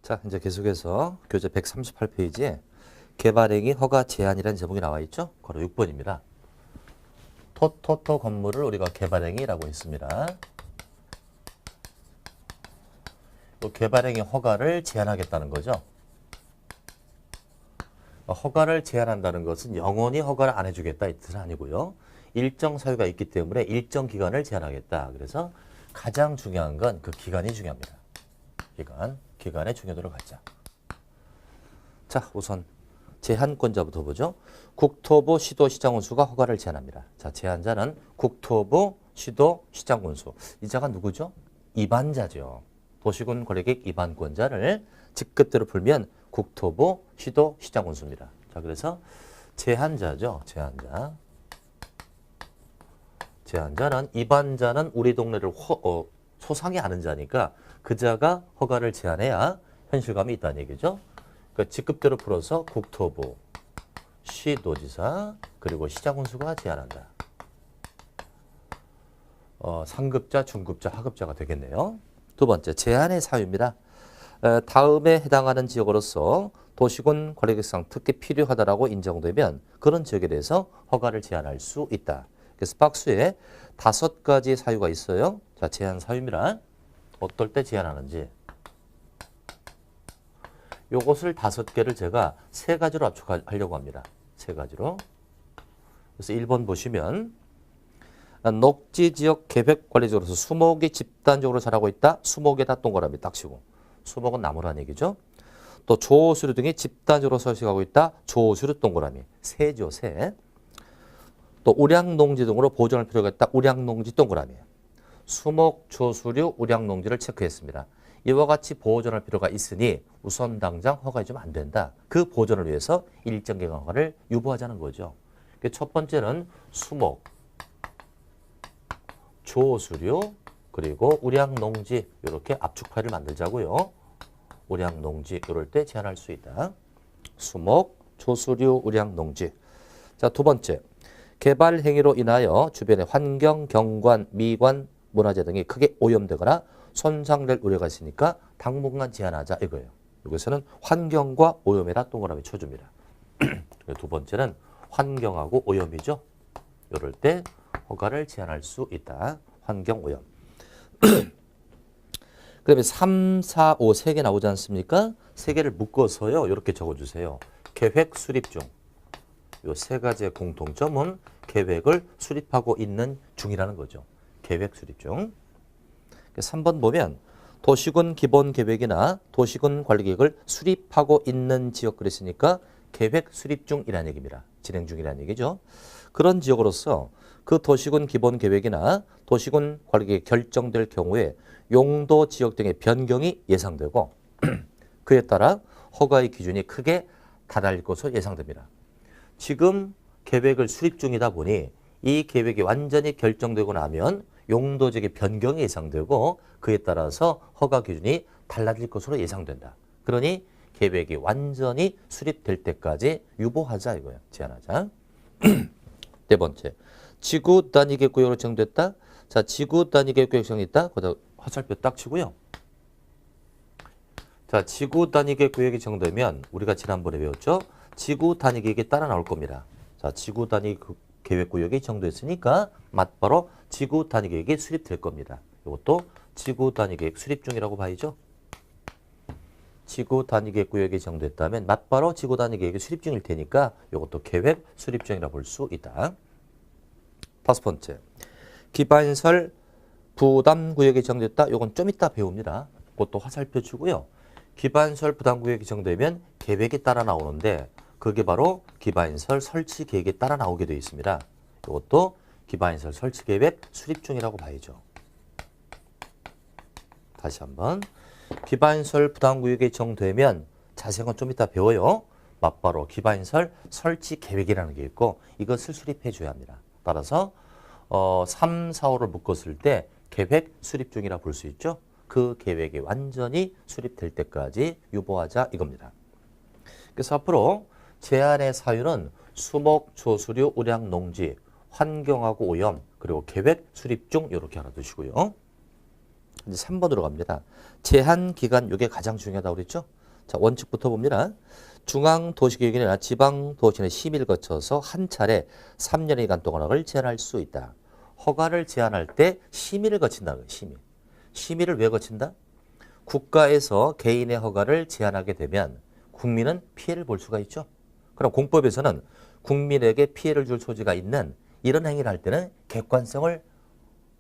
자, 이제 계속해서 교재 138페이지에 개발행위 허가 제한이라는 제목이 나와 있죠? 바로 6번입니다. 토토토 건물을 우리가 개발행위라고 했습니다. 또 개발행위 허가를 제한하겠다는 거죠. 허가를 제한한다는 것은 영원히 허가를 안 해주겠다 이 뜻은 아니고요. 일정 사유가 있기 때문에 일정 기간을 제한하겠다. 그래서 가장 중요한 건 그 기간이 중요합니다. 기간의 중요도를 갖자. 자, 우선 제한권자부터 보죠. 국토부 시도시장군수가 허가를 제한합니다. 자, 제한자는 국토부 시도시장군수. 이 자가 누구죠? 입안자죠. 도시군 권리객 입안권자를 직급대로 풀면 국토부 시도시장군수입니다. 자, 그래서 제한자죠. 제한자는 입안자는 우리 동네를 소상히 아는 자니까 그 자가 허가를 제한해야 현실감이 있다는 얘기죠. 그러니까 직급대로 풀어서 국토부, 시도지사, 그리고 시장군수가 제한한다. 상급자, 중급자, 하급자가 되겠네요. 두 번째, 제한의 사유입니다. 다음에 해당하는 지역으로서 도시군 관리객상 특히 필요하다라고 인정되면 그런 지역에 대해서 허가를 제한할 수 있다. 그래서 박스에 5가지 사유가 있어요. 자, 제한 사유입니다. 어떨 때 제한하는지. 요것을 5개를 제가 3가지로 압축하려고 합니다. 3가지로. 그래서 1번 보시면 녹지지역 계획관리적으로서 수목이 집단적으로 자라고 있다. 수목에다 동그라미 딱 치고. 수목은 나무란 얘기죠. 또 조수류 등이 집단적으로 서식하고 있다. 조수류 동그라미. 새죠, 새. 또 우량농지 등으로 보존할 필요가 있다. 우량농지 동그라미. 수목, 조수류, 우량농지를 체크했습니다. 이와 같이 보존할 필요가 있으니 우선 당장 허가해주면 안 된다. 그 보존을 위해서 일정 기간 허가를 유보하자는 거죠. 첫 번째는 수목, 조수류, 그리고 우량농지 이렇게 압축 파일을 만들자고요. 우량농지 이럴 때 제한할 수 있다. 수목, 조수류, 우량농지. 자, 두 번째, 개발 행위로 인하여 주변의 환경, 경관, 미관, 문화재 등이 크게 오염되거나 손상될 우려가 있으니까 당분간 제한하자 이거예요. 여기서는 환경과 오염에다 동그라미 쳐줍니다. 두 번째는 환경하고 오염이죠. 이럴 때 허가를 제한할 수 있다. 환경, 오염. 그다음에 3, 4, 5 3개 나오지 않습니까? 3개를 묶어서요. 이렇게 적어주세요. 계획 수립 중. 이 3가지의 공통점은 계획을 수립하고 있는 중이라는 거죠. 계획 수립 중. 3번 보면 도시군 기본계획이나 도시군 관리계획을 수립하고 있는 지역 그랬으니까 계획 수립 중이라는 얘기입니다. 진행 중이라는 얘기죠. 그런 지역으로서 그 도시군 기본계획이나 도시군 관리계획 결정될 경우에 용도 지역 등의 변경이 예상되고 그에 따라 허가의 기준이 크게 달라질 것으로 예상됩니다. 지금 계획을 수립 중이다 보니 이 계획이 완전히 결정되고 나면 용도적인 변경이 예상되고 그에 따라서 허가 기준이 달라질 것으로 예상된다. 그러니 계획이 완전히 수립될 때까지 유보하자 이거예요. 제한하자. 네 번째, 지구 단위 계획구역으로 지정됐다. 자, 지구 단위 계획구역 정했다. 거기다 화살표 딱 치고요. 자, 지구 단위 계획구역이 정되면 우리가 지난번에 배웠죠. 지구 단위 계획이 따라 나올 겁니다. 자, 지구 단위 계획구역이 정됐으니까 맞바로 지구 단위 계획이 수립될 겁니다. 이것도 지구 단위 계획 수립 중이라고 봐야죠. 지구 단위 계획 구역이 정됐다면 맞바로 지구 단위 계획이 수립 중일 테니까 이것도 계획 수립 중이라 볼 수 있다. 5번째, 기반시설 부담 구역이 정됐다. 이건 좀 이따 배웁니다. 그것도 화살표 주고요. 기반시설 부담 구역이 정되면 계획이 따라 나오는데 그게 바로 기반시설 설치 계획에 따라 나오게 되어 있습니다. 이것도 기반시설 설치 계획 수립 중이라고 봐야죠. 다시 한번. 기반시설 부담구역이 정되면 자세한 건 좀 이따 배워요. 맞바로 기반시설 설치 계획이라는 게 있고 이것을 수립해 줘야 합니다. 따라서 3, 4, 5를 묶었을 때 계획 수립 중이라 볼 수 있죠. 그 계획이 완전히 수립될 때까지 유보하자 이겁니다. 그래서 앞으로 제한의 사유는 수목, 조수류, 우량, 농지, 환경하고 오염, 그리고 계획 수립 중 이렇게 알아두시고요. 이제 3번으로 갑니다. 제한 기간, 이게 가장 중요하다고 그랬죠? 자, 원칙부터 봅니다. 중앙도시계획이나 지방도시는 심의를 거쳐서 한 차례 3년의 기간 동안 허가를 제한할 수 있다. 허가를 제한할 때 심의를 거친다는 거예요. 심의. 심의를 왜 거친다? 국가에서 개인의 허가를 제한하게 되면 국민은 피해를 볼 수가 있죠. 그럼 공법에서는 국민에게 피해를 줄 소지가 있는 이런 행위를 할 때는 객관성을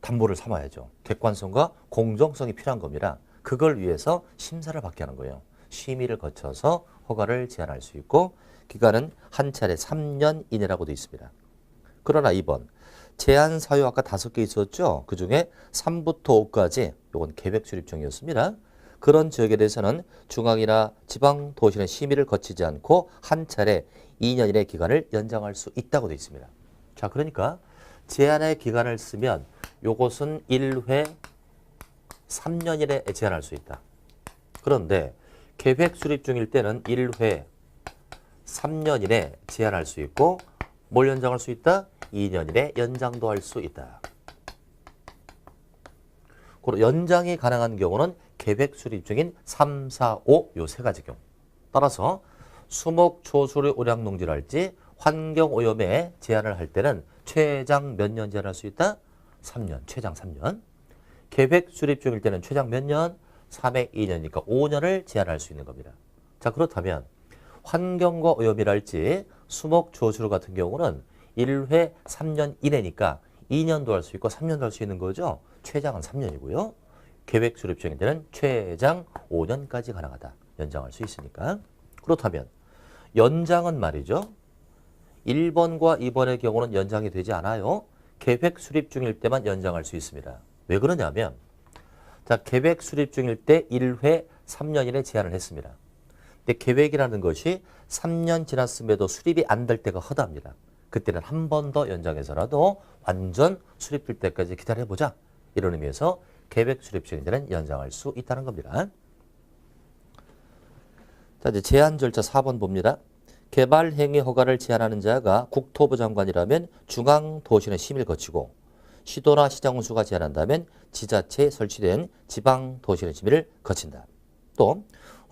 담보를 삼아야죠. 객관성과 공정성이 필요한 겁니다. 그걸 위해서 심사를 받게 하는 거예요. 심의를 거쳐서 허가를 제한할 수 있고 기간은 한 차례 3년 이내라고 되어 있습니다. 그러나 2번 제한 사유 아까 5개 있었죠. 그중에 3부터 5까지 이건 계획 수립중이었습니다. 그런 지역에 대해서는 중앙이나 지방 도시는 심의를 거치지 않고 한 차례 2년 이내 기간을 연장할 수 있다고 되어 있습니다. 자, 그러니까 제한의 기간을 쓰면 요것은 1회 3년 이내 제한할 수 있다. 그런데 계획 수립 중일 때는 1회 3년 이내 제한할 수 있고 뭘 연장할 수 있다? 2년 이내 연장도 할 수 있다. 그리고 연장이 가능한 경우는 계획 수립 중인 3, 4, 5 요 세 가지 경우. 따라서 수목 초수를 오량 농지랄지 환경 오염에 제한을 할 때는 최장 몇 년 제한할 수 있다? 3년, 최장 3년. 계획 수립 중일 때는 최장 몇 년? 3회 2년이니까 5년을 제한할 수 있는 겁니다. 자, 그렇다면 환경과 오염이랄지 수목 조수로 같은 경우는 1회 3년 이내니까 2년도 할 수 있고 3년도 할 수 있는 거죠. 최장은 3년이고요. 계획 수립 중일 때는 최장 5년까지 가능하다. 연장할 수 있으니까. 그렇다면 연장은 말이죠. 1번과 2번의 경우는 연장이 되지 않아요. 계획 수립 중일 때만 연장할 수 있습니다. 왜 그러냐면 자, 계획 수립 중일 때 1회 3년 이내 제한을 했습니다. 근데 계획이라는 것이 3년 지났음에도 수립이 안 될 때가 허다합니다. 그때는 한 번 더 연장해서라도 완전 수립될 때까지 기다려보자. 이런 의미에서 계획 수립 중일 때는 연장할 수 있다는 겁니다. 자, 이제 제한 절차 4번 봅니다. 개발 행위 허가를 제한하는 자가 국토부 장관이라면 중앙도시는 심의를 거치고 시도나 시장 운수가 제한한다면 지자체에 설치된 지방도시는 심의를 거친다. 또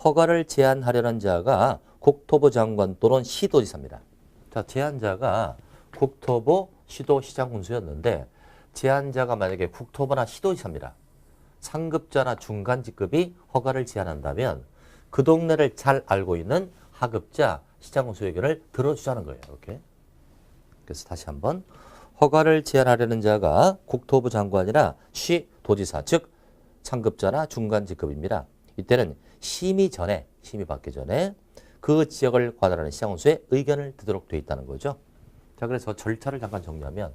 허가를 제한하려는 자가 국토부 장관 또는 시도지사입니다. 자, 제한자가 국토부, 시도, 시장 운수였는데 제한자가 만약에 국토부나 시도지사입니다. 상급자나 중간직급이 허가를 제한한다면 그 동네를 잘 알고 있는 하급자, 시장 운수 의견을 들어주자는 거예요. 이렇게. 그래서 다시 한번 허가를 제한하려는 자가 국토부 장관이나 시, 도지사, 즉 상급자나 중간직급입니다. 이때는 심의 전에, 심의 받기 전에 그 지역을 관할하는 시장 운수의 의견을 듣도록 되어 있다는 거죠. 자, 그래서 절차를 잠깐 정리하면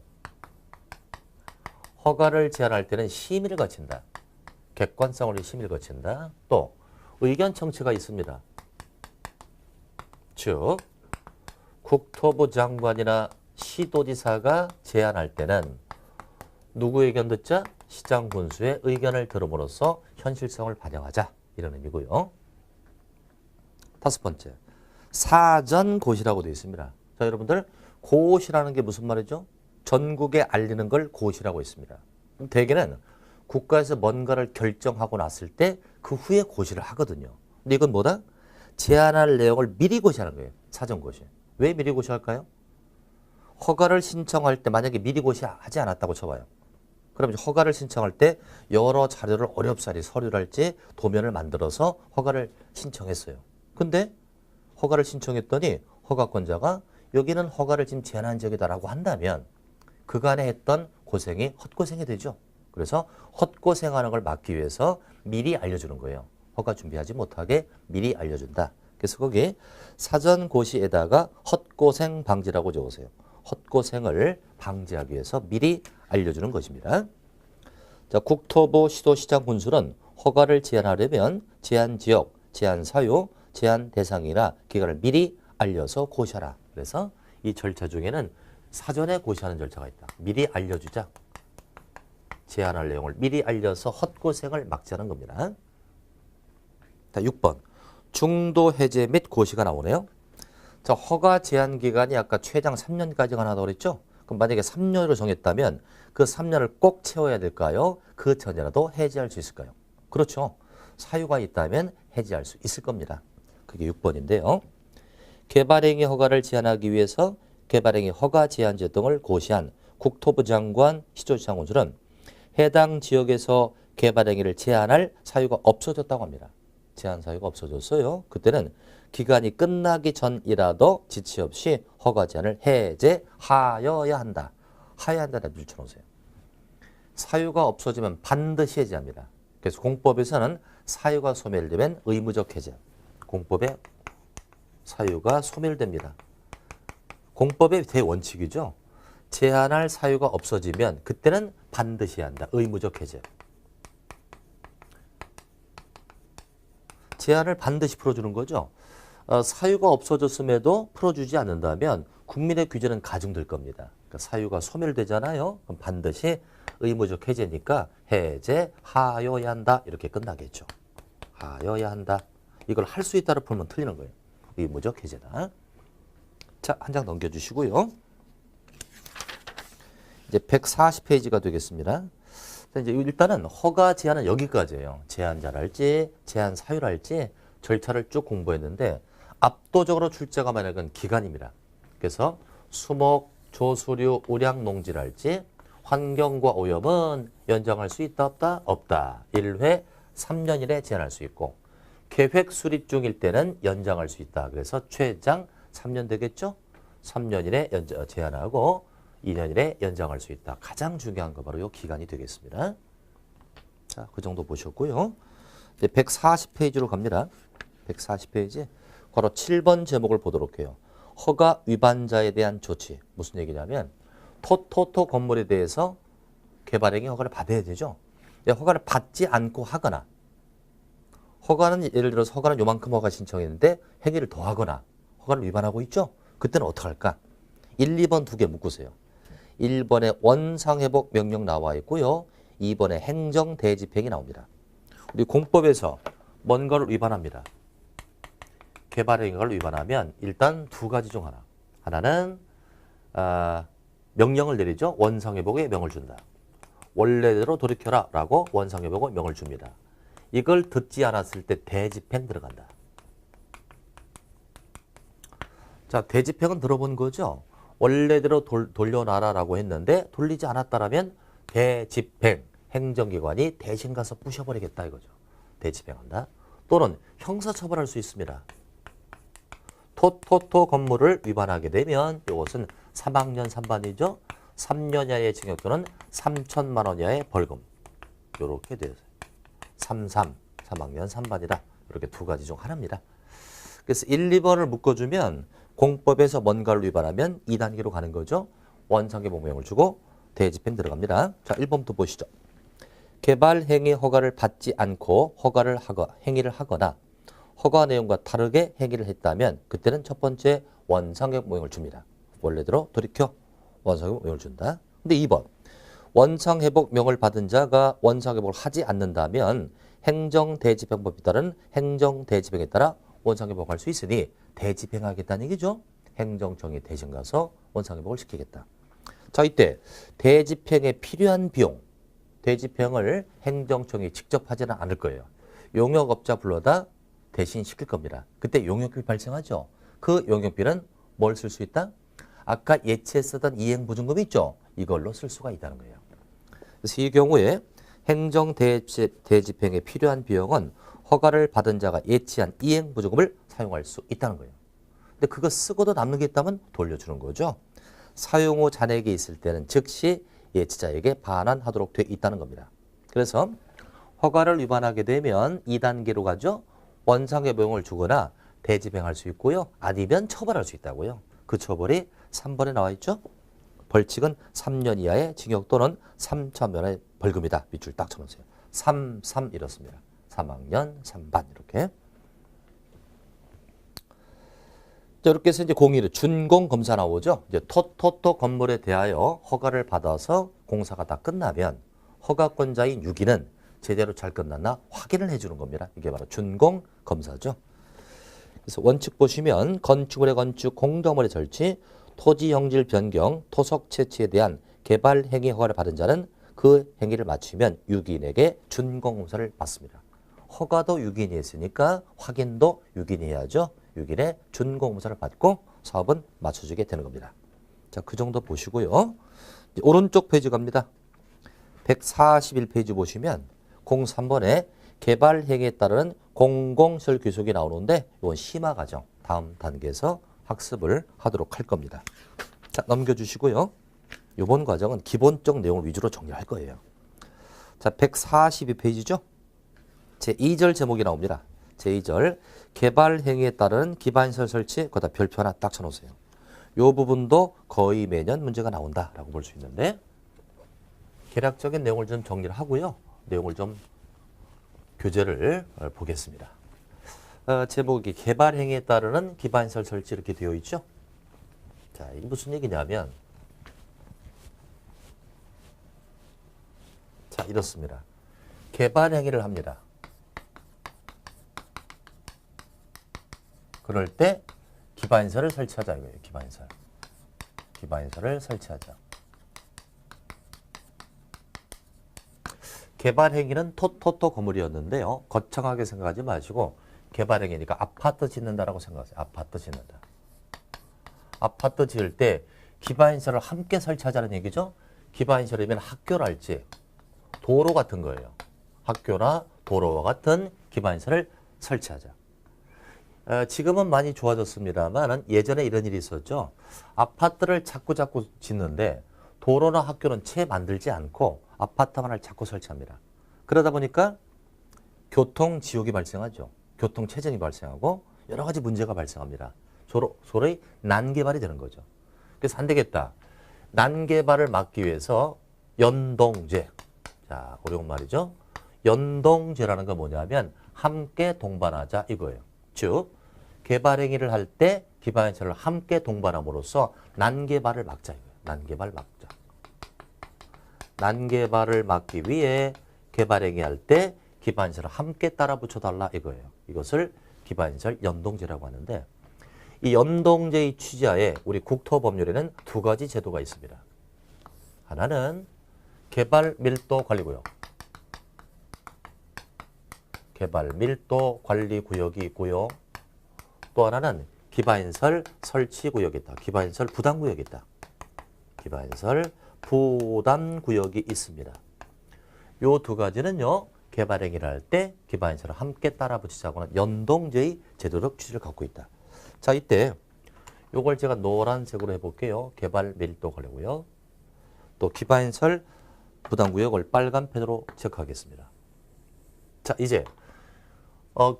허가를 제한할 때는 심의를 거친다. 객관성으로 심의를 거친다. 또 의견 청취가 있습니다. 즉 국토부 장관이나 시도지사가 제안할 때는 누구 의견 듣자? 시장 군수의 의견을 들음으로써 현실성을 반영하자. 이런 의미고요. 5번째, 사전고시라고 되어 있습니다. 자, 여러분들 고시라는 게 무슨 말이죠? 전국에 알리는 걸 고시라고 했습니다. 대개는 국가에서 뭔가를 결정하고 났을 때 그 후에 고시를 하거든요. 근데 이건 뭐다? 제안할 내용을 미리 고시하는 거예요. 사전고시. 왜 미리 고시할까요? 허가를 신청할 때 만약에 미리 고시하지 않았다고 쳐봐요. 그럼 허가를 신청할 때 여러 자료를 어렵사리 서류랄지 도면을 만들어서 허가를 신청했어요. 근데 허가를 신청했더니 허가권자가 여기는 허가를 지금 제한한 지역이다라고 한다면 그간에 했던 고생이 헛고생이 되죠. 그래서 헛고생하는 걸 막기 위해서 미리 알려주는 거예요. 허가 준비하지 못하게 미리 알려준다. 그래서 거기 사전고시에다가 헛고생 방지라고 적으세요. 헛고생을 방지하기 위해서 미리 알려주는 것입니다. 자, 국토부, 시도, 시장, 군수는 허가를 제한하려면 제한 지역, 제한 사유, 제한 대상이나 기간을 미리 알려서 고시하라. 그래서 이 절차 중에는 사전에 고시하는 절차가 있다. 미리 알려주자. 제한할 내용을 미리 알려서 헛고생을 막자는 겁니다. 자, 6번. 중도 해제 및 고시가 나오네요. 자, 허가 제한 기간이 아까 최장 3년까지 가능하다고 그랬죠? 그럼 만약에 3년으로 정했다면 그 3년을 꼭 채워야 될까요? 그 전이라도 해지할 수 있을까요? 그렇죠. 사유가 있다면 해지할 수 있을 겁니다. 그게 6번인데요. 개발행위 허가를 제한하기 위해서 개발행위 허가 제한제 등을 고시한 국토부 장관, 시도지 장관들은 해당 지역에서 개발행위를 제한할 사유가 없어졌다고 합니다. 제한 사유가 없어졌어요. 그때는 기간이 끝나기 전이라도 지체 없이 허가 제한을 해제하여야 한다. 하여야 한다는 줄 쳐놓으세요. 사유가 없어지면 반드시 해제합니다. 그래서 공법에서는 사유가 소멸되면 의무적 해제. 공법에 사유가 소멸됩니다. 공법의 대원칙이죠. 제한할 사유가 없어지면 그때는 반드시 한다. 의무적 해제. 제한을 반드시 풀어주는 거죠. 사유가 없어졌음에도 풀어주지 않는다면 국민의 규제는 가중될 겁니다. 그러니까 사유가 소멸되잖아요. 그럼 반드시 의무적 해제니까 해제하여야 한다. 이렇게 끝나겠죠. 하여야 한다. 이걸 할 수 있다로 풀면 틀리는 거예요. 의무적 해제다. 자, 한 장 넘겨주시고요. 이제 140페이지가 되겠습니다. 이제 일단은 허가 제한은 여기까지예요. 제한자랄지 제한 사유랄지 절차를 쭉 공부했는데 압도적으로 출제가 많은 건 기간입니다. 그래서 수목, 조수류, 우량, 농지랄지 환경과 오염은 연장할 수 있다 없다? 없다. 1회 3년 이내 제한할 수 있고 계획 수립 중일 때는 연장할 수 있다. 그래서 최장 3년 되겠죠? 3년 이내 제한하고 2년 이내 연장할 수 있다. 가장 중요한 거 바로 이 기간이 되겠습니다. 자, 그 정도 보셨고요. 이제 140페이지로 갑니다. 140페이지. 바로 7번 제목을 보도록 해요. 허가 위반자에 대한 조치. 무슨 얘기냐면 토토토 건물에 대해서 개발행위 허가를 받아야 되죠. 허가를 받지 않고 하거나 허가는 예를 들어서 허가는 요만큼 허가 신청했는데 행위를 더 하거나 허가를 위반하고 있죠. 그때는 어떻게 할까? 1, 2번 두 개 묶으세요. 1번에 원상회복 명령 나와 있고요. 2번에 행정대집행이 나옵니다. 우리 공법에서 뭔가를 위반합니다. 개발행위를 위반하면 일단 두 가지 중 하나. 하나는 명령을 내리죠. 원상회복의 명을 준다. 원래대로 돌이켜라 라고 원상회복의 명을 줍니다. 이걸 듣지 않았을 때 대집행 들어간다. 자, 대집행은 들어본 거죠. 원래대로 돌려놔라라고 했는데 돌리지 않았다라면 대집행, 행정기관이 대신 가서 부셔버리겠다 이거죠. 대집행한다. 또는 형사처벌할 수 있습니다. 토토토 건물을 위반하게 되면 이것은 3학년 3반이죠. 3년 이하의 징역 또는 3천만 원 이하의 벌금. 이렇게 되어요. 3학년 3반이다. 이렇게 두 가지 중 하나입니다. 그래서 1, 2번을 묶어주면 공법에서 뭔가를 위반하면 2단계로 가는 거죠. 원상회복 명령을 주고 대집행 들어갑니다. 자, 1번부터 보시죠. 개발 행위 허가를 받지 않고 행위를 하거나 허가 내용과 다르게 행위를 했다면 그때는 첫 번째 원상회복 명령을 줍니다. 원래대로 돌이켜 원상회복 명령을 준다. 근데 2번 원상회복 명을 받은 자가 원상회복을 하지 않는다면 행정대집행법에 따른 행정대집행에 따라 원상회복할 수 있으니 대집행하겠다는 얘기죠. 행정청이 대신 가서 원상회복을 시키겠다. 자, 이때 대집행에 필요한 비용, 대집행을 행정청이 직접 하지는 않을 거예요. 용역업자 불러다 대신 시킬 겁니다. 그때 용역비 발생하죠. 그 용역비는 뭘 쓸 수 있다? 아까 예치에 쓰던 이행보증금 있죠? 이걸로 쓸 수가 있다는 거예요. 그래서 이 경우에 행정대집행에 필요한 비용은 허가를 받은 자가 예치한 이행보증금을 사용할 수 있다는 거예요. 근데 그거 쓰고도 남는 게 있다면 돌려주는 거죠. 사용 후 잔액이 있을 때는 즉시 예치자에게 반환하도록 돼 있다는 겁니다. 그래서 허가를 위반하게 되면 2단계로 가죠. 원상회복을 주거나 대집행할 수 있고요. 아니면 처벌할 수 있다고요. 그 처벌이 3번에 나와 있죠. 벌칙은 3년 이하의 징역 또는 3천만 원의 벌금이다. 밑줄 딱 쳐놓으세요. 3 이렇습니다. 3학년 3반 이렇게. 자, 이렇게 해서 이제 공의를 준공 검사 나오죠. 이제 토토토 건물에 대하여 허가를 받아서 공사가 다 끝나면 허가권자인 6인은 제대로 잘 끝났나 확인을 해주는 겁니다. 이게 바로 준공 검사죠. 그래서 원칙 보시면 건축물의 건축, 공동물의 설치, 토지 형질 변경, 토속 채취에 대한 개발 행위 허가를 받은 자는 그 행위를 마치면 유기인에게 준공검사를 받습니다. 허가도 유기인이 했으니까 확인도 유기인이 해야죠. 유기인의 준공검사를 받고 사업은 맞춰주게 되는 겁니다. 자, 그 정도 보시고요. 이제 오른쪽 페이지 갑니다. 141페이지 보시면 03번에 개발 행위에 따르는 공공시설 규속이 나오는데 이건 심화 과정 다음 단계에서 학습을 하도록 할 겁니다. 자, 넘겨주시고요. 이번 과정은 기본적 내용을 위주로 정리할 거예요. 자, 142페이지죠. 제2절 제목이 나옵니다. 제2절 개발 행위에 따른 기반시설 설치 거기다 별표 하나 딱 쳐놓으세요. 이 부분도 거의 매년 문제가 나온다라고 볼 수 있는데 개략적인 내용을 좀 정리를 하고요. 내용을 좀 교재를 보겠습니다. 제목이 개발 행위에 따르는 기반시설 설치 이렇게 되어 있죠. 자, 이게 무슨 얘기냐면 자, 이렇습니다. 개발 행위를 합니다. 그럴 때 기반시설을 설치하자 이거예요. 기반시설을 설치하자. 개발 행위는 토토토 건물이었는데요. 거창하게 생각하지 마시고 개발 행위니까 아파트 짓는다라고 생각하세요. 아파트 짓는다. 아파트 지을 때 기반시설을 함께 설치하자는 얘기죠. 기반시설이면 학교랄지 도로 같은 거예요. 학교나 도로와 같은 기반시설을 설치하자. 지금은 많이 좋아졌습니다만 예전에 이런 일이 있었죠. 아파트를 자꾸 짓는데 도로나 학교는 채 만들지 않고 아파트만을 자꾸 설치합니다. 그러다 보니까 교통지옥이 발생하죠. 교통체증이 발생하고 여러 가지 문제가 발생합니다. 소위 난개발이 되는 거죠. 그래서 안 되겠다. 난개발을 막기 위해서 연동제. 자, 어려운 말이죠. 연동제라는 건 뭐냐면 함께 동반하자 이거예요. 즉 개발 행위를 할 때 기반시설을 함께 동반함으로써 난개발을 막자 이거예요. 난개발 막자. 난개발을 막기 위해 개발 행위할 때 기반시설을 함께 따라 붙여달라 이거예요. 이것을 기반시설 연동제라고 하는데 이 연동제의 취지하에 우리 국토법률에는 두 가지 제도가 있습니다. 하나는 개발 밀도 관리구역. 개발 밀도 관리 구역이 있고요. 또 하나는 기반시설 설치 구역이 있다. 기반시설 부담 구역이 있다. 기반시설 부담 구역이 있습니다. 요 두 가지는요. 개발 행위를 할 때 기반시설을 함께 따라 붙이자고 하는 연동제의 제도적 취지를 갖고 있다. 자, 이때 요걸 제가 노란색으로 해볼게요. 개발 밀도 관리구역. 또 기반시설 부담 구역을 빨간 펜으로 체크하겠습니다. 자, 이제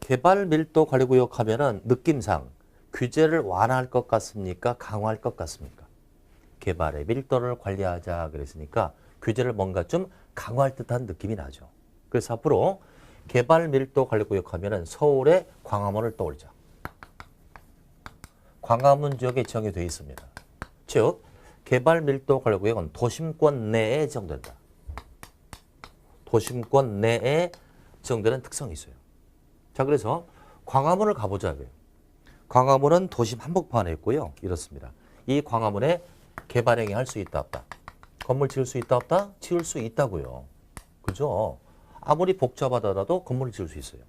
개발 밀도 관리 구역 하면은 느낌상 규제를 완화할 것 같습니까? 강화할 것 같습니까? 개발의 밀도를 관리하자 그랬으니까 규제를 뭔가 좀 강화할 듯한 느낌이 나죠. 그래서 앞으로 개발 밀도 관리 구역 하면은 서울의 광화문을 떠올자. 광화문 지역에 지정이 되어 있습니다. 즉 개발 밀도 관리 구역은 도심권 내에 지정된다. 도심권 내에 지정되는 특성이 있어요. 자, 그래서 광화문을 가보자고요. 광화문은 도심 한복판에 있고요. 이렇습니다. 이 광화문에 개발 행위 할 수 있다 없다? 건물 지을 수 있다 없다? 지을 수 있다고요. 그죠? 아무리 복잡하더라도 건물을 지을 수 있어요.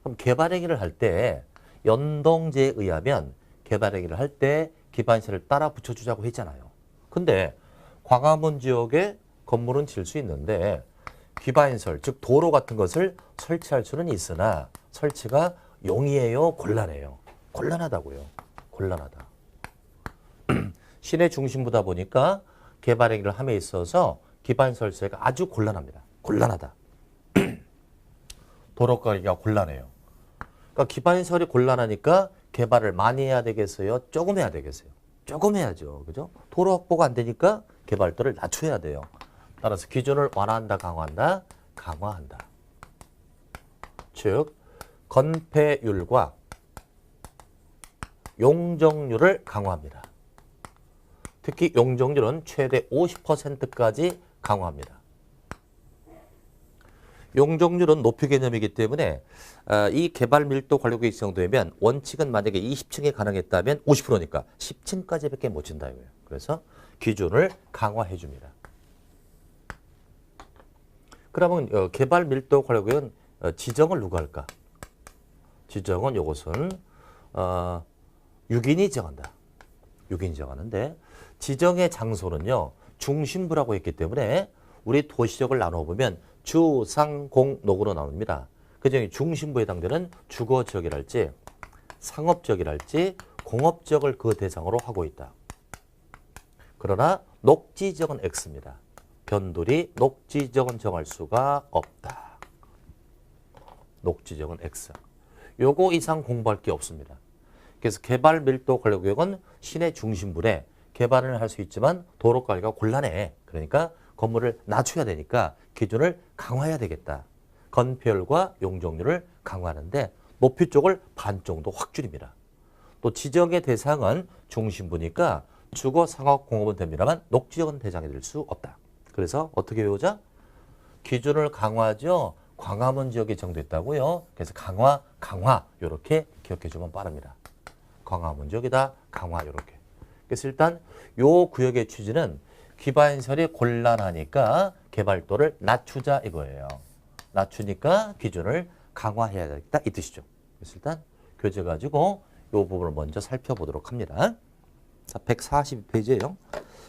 그럼 개발 행위를 할 때 연동제에 의하면 개발 행위를 할 때 기반시설을 따라 붙여주자고 했잖아요. 근데 광화문 지역에 건물은 지을 수 있는데 기반시설, 즉 도로 같은 것을 설치할 수는 있으나 설치가 용이해요? 곤란해요? 곤란하다고요. 곤란하다. 시내 중심부다 보니까 개발 행위를 함에 있어서 기반시설 설치가 아주 곤란합니다. 곤란하다. 도로 가기가 곤란해요. 그러니까 기반시설이 곤란하니까 개발을 많이 해야 되겠어요? 조금 해야 되겠어요? 조금 해야죠. 그죠? 도로 확보가 안 되니까 개발도를 낮춰야 돼요. 따라서 기준을 완화한다, 강화한다? 강화한다. 즉 건폐율과 용적률을 강화합니다. 특히 용적률은 최대 50%까지 강화합니다. 용적률은 높이 개념이기 때문에 이 개발 밀도 관리구역이 지정되면 원칙은 만약에 20층이 가능했다면 50%니까 10층까지밖에 못 준다 이거예요. 그래서 기준을 강화해 줍니다. 그러면 개발 밀도 관리구역은 지정을 누가 할까? 지정은 이것은 6인이 정한다. 6인이 정하는데 지정의 장소는요. 중심부라고 했기 때문에 우리 도시적을 나눠보면 주, 상, 공, 녹으로 나눕니다. 그중에 중심부에 해당되는 주거지역이랄지 상업지역이랄지 공업지역을 그 대상으로 하고 있다. 그러나 녹지지역은 X입니다. 변두리 녹지지역은 정할 수가 없다. 녹지지역은 X. 요거 이상 공부할 게 없습니다. 그래서 개발 밀도 관리구역은 시내 중심부에 개발을 할 수 있지만 도로 관리가 곤란해. 그러니까 건물을 낮춰야 되니까 기준을 강화해야 되겠다. 건폐율과 용적률을 강화하는데 높이 쪽을 반 정도 확 줄입니다. 또 지정의 대상은 중심부니까 주거, 상업, 공업은 됩니다만 녹지역은 대상이 될 수 없다. 그래서 어떻게 외우자? 기준을 강화하죠. 광화문 지역이 정됐다고요. 그래서 강화 이렇게 기억해 주면 빠릅니다. 광화문 지역이다. 강화 이렇게. 그래서 일단 요 구역의 취지는 기반시설이 곤란하니까 개발도를 낮추자 이거예요. 낮추니까 기준을 강화해야 되겠다 이 뜻이죠. 그래서 일단 교재 가지고 요 부분을 먼저 살펴보도록 합니다. 자, 142페이지예요.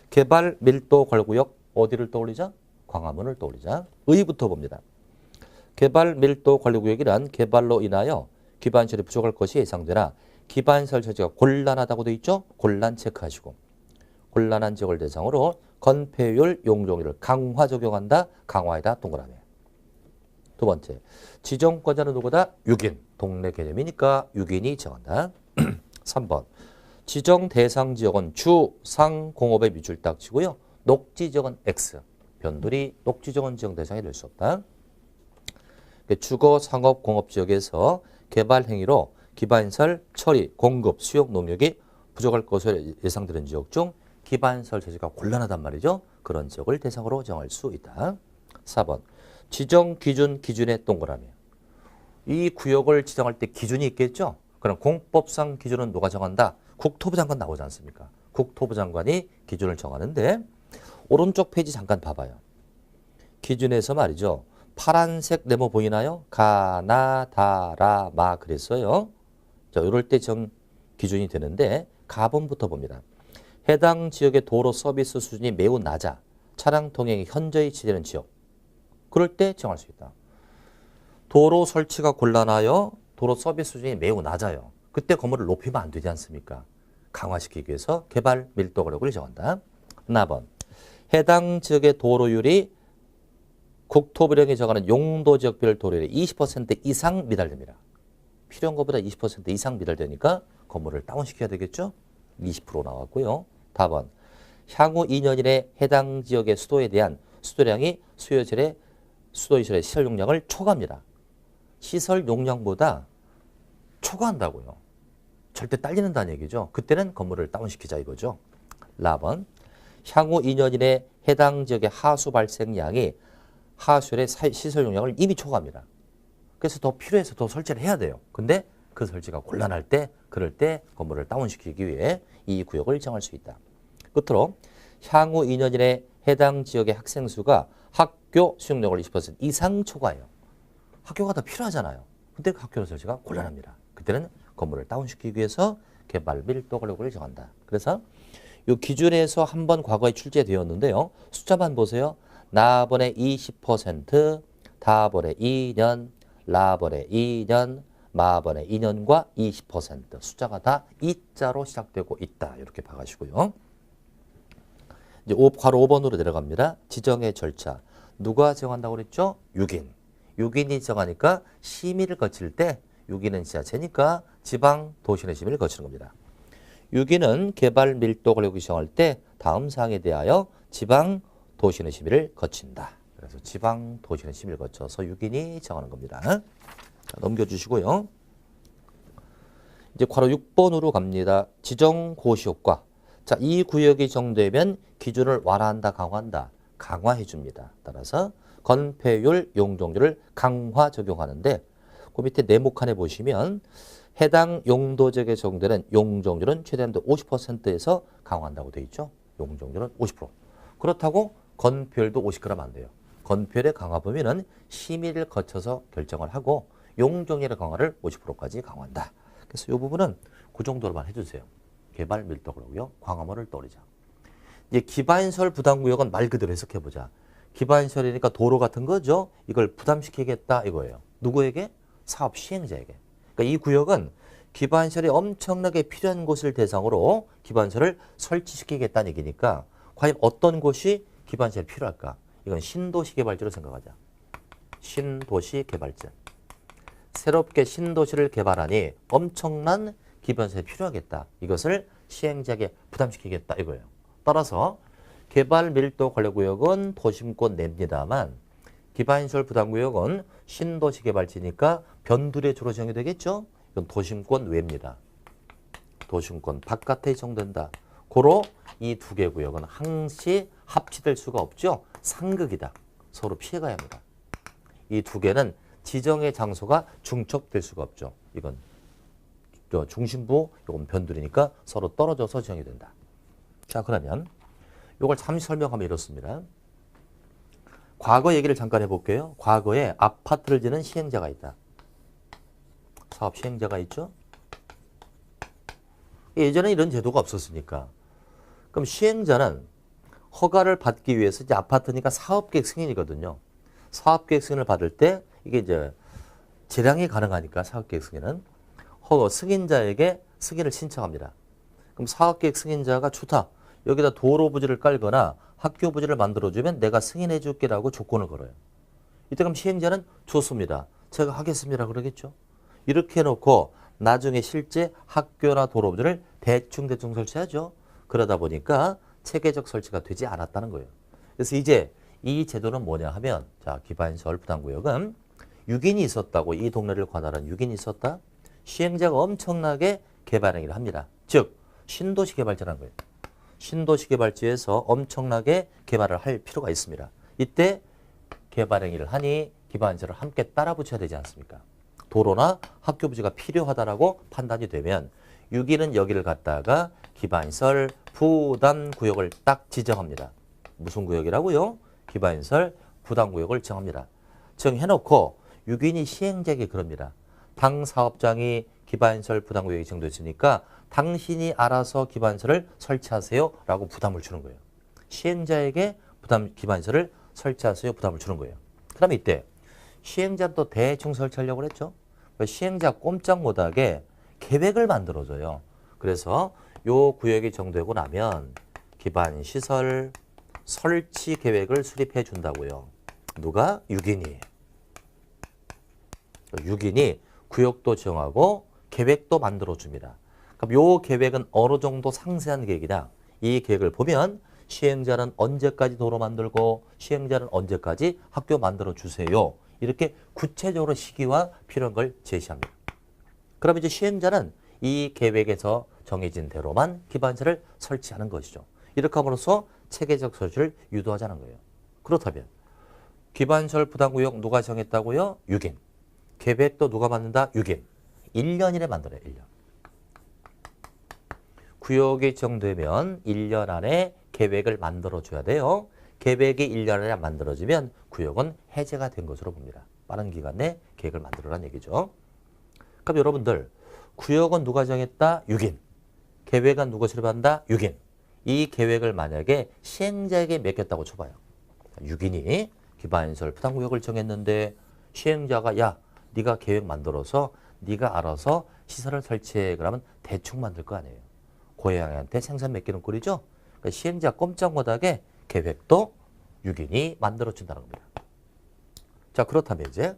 개발 밀도 관리구역 어디를 떠올리자? 광화문을 떠올리자. 의부터 봅니다. 개발 밀도 관리구역이란 개발로 인하여 기반시설이 부족할 것이 예상되나 기반시설 처지가 곤란하다고 되어 있죠? 곤란 체크하시고 곤란한 지역을 대상으로 건폐율, 용적률을 강화 적용한다. 강화에다 동그라미. 두 번째, 지정권자는 누구다? 6인. 동네 개념이니까 6인이 정한다. 3번, 지정 대상 지역은 주, 상, 공업의 밑줄 딱 치고요. 녹지 지역은 X. 변두리 녹지 지역은 지정 대상이 될 수 없다. 주거, 상업, 공업 지역에서 개발 행위로 기반시설, 처리, 공급, 수용 능력이 부족할 것으로 예상되는 지역 중 기반시설 처지가 곤란하단 말이죠. 그런 지역을 대상으로 정할 수 있다. 4번, 지정 기준, 기준의 동그라미. 이 구역을 지정할 때 기준이 있겠죠. 그럼 공법상 기준은 누가 정한다? 국토부 장관 나오지 않습니까? 국토부 장관이 기준을 정하는데 오른쪽 페이지 잠깐 봐봐요. 기준에서 말이죠. 파란색 네모 보이나요? 가나, 다라, 마 그랬어요. 자, 이럴 때 정 기준이 되는데 가본부터 봅니다. 해당 지역의 도로 서비스 수준이 매우 낮아 차량 통행이 현저히 지대는 지역. 그럴 때 정할 수 있다. 도로 설치가 곤란하여 도로 서비스 수준이 매우 낮아요. 그때 건물을 높이면 안 되지 않습니까? 강화시키기 위해서 개발 밀도 관리구역을 정한다. 하나번, 해당 지역의 도로율이 국토부령이 정하는 용도 지역별 도로율이 20% 이상 미달됩니다. 필요한 것보다 20% 이상 미달되니까 건물을 다운시켜야 되겠죠? 20% 나왔고요. 다번, 향후 2년 이내 해당 지역의 수도에 대한 수도량이 수도시설의 시설 용량을 초과합니다. 시설 용량보다 초과한다고요. 절대 딸리는다는 얘기죠. 그때는 건물을 다운시키자 이거죠. 라번, 향후 2년 이내 해당 지역의 하수 발생량이 하수열의 시설 용량을 이미 초과합니다. 그래서 더 필요해서 더 설치를 해야 돼요. 근데 그 설치가 곤란할 때, 그럴 때 건물을 다운시키기 위해 이 구역을 정할 수 있다. 끝으로 향후 2년 이내 해당 지역의 학생 수가 학교 수용력을 20% 이상 초과해요. 학교가 더 필요하잖아요. 근데 그 학교 설치가 곤란합니다. 그때는 건물을 다운시키기 위해서 개발 밀도 관리구역을 정한다. 그래서 이 기준에서 한번 과거에 출제되었는데요. 숫자만 보세요. 나번에 20%, 다번에 2년, 라번에 2년, 마번에 2년과 20% 숫자가 다 이자로 시작되고 있다. 이렇게 봐가시고요. 이제 괄호 5번으로 내려갑니다. 지정의 절차. 누가 정한다고 그랬죠? 6인. 6인이 정하니까 심의를 거칠 때 6인은 지자체니까 지방 도시내 심의를 거치는 겁니다. 6인은 개발 밀도 관리구역을 정할 때 다음 사항에 대하여 지방 도시내 심의를 거친다. 그래서 지방 도시내 심의를 거쳐서 6인이 정하는 겁니다. 자, 넘겨주시고요. 이제 괄호 6번으로 갑니다. 지정 고시 효과. 자, 이 구역이 정되면 기준을 완화한다, 강화한다. 강화해 줍니다. 따라서 건폐율, 용적률을 강화 적용하는데 그 밑에 네모칸에 보시면 해당 용도 지역에 적용되는 용적률은 최대한도 50%에서 강화한다고 되어 있죠. 용적률은 50%. 그렇다고 건폐율도 50g 안 돼요. 건폐율의 강화 범위는 심의를 거쳐서 결정을 하고 용적률의 강화를 50%까지 강화한다. 그래서 이 부분은 그 정도로만 해주세요. 개발 밀도 그러고요. 광화문을 떠올리자. 이제 기반시설 부담구역은 말 그대로 해석해보자. 기반시설이니까 도로 같은 거죠. 이걸 부담시키겠다 이거예요. 누구에게? 사업 시행자에게. 그러니까 이 구역은 기반시설이 엄청나게 필요한 곳을 대상으로 기반시설을 설치시키겠다는 얘기니까 과연 어떤 곳이 기반시설이 필요할까? 이건 신도시 개발지로 생각하자. 신도시 개발지. 새롭게 신도시를 개발하니 엄청난 기반시설이 필요하겠다. 이것을 시행자에게 부담시키겠다 이거예요. 따라서 개발 밀도 관리구역은 도심권 내입니다만 기반시설 부담구역은 신도시 개발지니까 변두리에 주로 지정이 되겠죠. 이건 도심권 외입니다. 도심권 바깥에 지정된다. 고로 이 두 개 구역은 항시 합치될 수가 없죠. 상극이다. 서로 피해가야 합니다. 이 두 개는 지정의 장소가 중첩될 수가 없죠. 이건 중심부, 이건 변두리니까 서로 떨어져서 지정이 된다. 자, 그러면 이걸 잠시 설명하면 이렇습니다. 과거 얘기를 잠깐 해볼게요. 과거에 아파트를 지는 시행자가 있다. 사업 시행자가 있죠. 예전에 이런 제도가 없었으니까. 그럼 시행자는 허가를 받기 위해서 이제 아파트니까 사업계획 승인이거든요. 사업계획 승인을 받을 때 이게 이제 재량이 가능하니까 사업계획 승인은 승인자에게 승인을 신청합니다. 그럼 사업계획 승인자가 좋다. 여기다 도로 부지를 깔거나 학교 부지를 만들어주면 내가 승인해 줄게라고 조건을 걸어요. 이때 그럼 시행자는 좋습니다. 제가 하겠습니다. 그러겠죠. 이렇게 해놓고 나중에 실제 학교나 도로 부지를 대충 설치하죠. 그러다 보니까 체계적 설치가 되지 않았다는 거예요. 그래서 이제 이 제도는 뭐냐 하면 자 기반시설 부담구역은 6인이 있었다고 이 동네를 관할한 6인이 있었다. 시행자가 엄청나게 개발 행위를 합니다. 즉 신도시 개발지라는 거예요. 신도시 개발지에서 엄청나게 개발을 할 필요가 있습니다. 이때 개발 행위를 하니 기반시설을 함께 따라 붙여야 되지 않습니까? 도로나 학교 부지가 필요하다라고 판단이 되면 6인은 여기를 갖다가 기반시설 부담구역을 딱 지정합니다. 무슨 구역이라고요? 기반시설 부담구역을 정합니다. 정해놓고 6인이 시행자에게 그럽니다. 당 사업장이 기반시설 부담구역이 정됐으니까 당신이 알아서 기반시설을 설치하세요 라고 부담을 주는 거예요. 시행자에게 기반시설을 설치하세요 부담을 주는 거예요. 그 다음에 이때 시행자도 대충 설치하려고 했죠. 시행자 꼼짝 못하게 계획을 만들어줘요. 그래서 요 구역이 정되고 나면 기반시설 설치 계획을 수립해 준다고요. 누가? 6인이. 6인이 구역도 정하고 계획도 만들어줍니다. 그럼 요 계획은 어느 정도 상세한 계획이냐? 이 계획을 보면 시행자는 언제까지 도로 만들고 시행자는 언제까지 학교 만들어 주세요. 이렇게 구체적으로 시기와 필요한 걸 제시합니다. 그럼 이제 시행자는 이 계획에서 정해진 대로만 기반시설을 설치하는 것이죠. 이렇게 함으로써 체계적 설치를 유도하자는 거예요. 그렇다면 기반시설 부담구역 누가 정했다고요? 6인. 계획도 누가 만든다? 6인. 1년 이내 만들어요. 1년. 구역이 정되면 1년 안에 계획을 만들어줘야 돼요. 계획이 1년 안에 만들어지면 구역은 해제가 된 것으로 봅니다. 빠른 기간 내 계획을 만들어라는 얘기죠. 그럼 여러분들 구역은 누가 정했다? 6인. 계획은 누가 수립한다? 6인. 이 계획을 만약에 시행자에게 맡겼다고 쳐봐요. 6인이 기반시설 부담구역을 정했는데 시행자가 야 네가 계획 만들어서 네가 알아서 시설을 설치해. 그러면 대충 만들 거 아니에요. 고양이한테 생선 맡기는 꼴이죠. 그러니까 시행자 꼼짝 못하게 계획도 6인이 만들어준다는 겁니다. 자 그렇다면 이제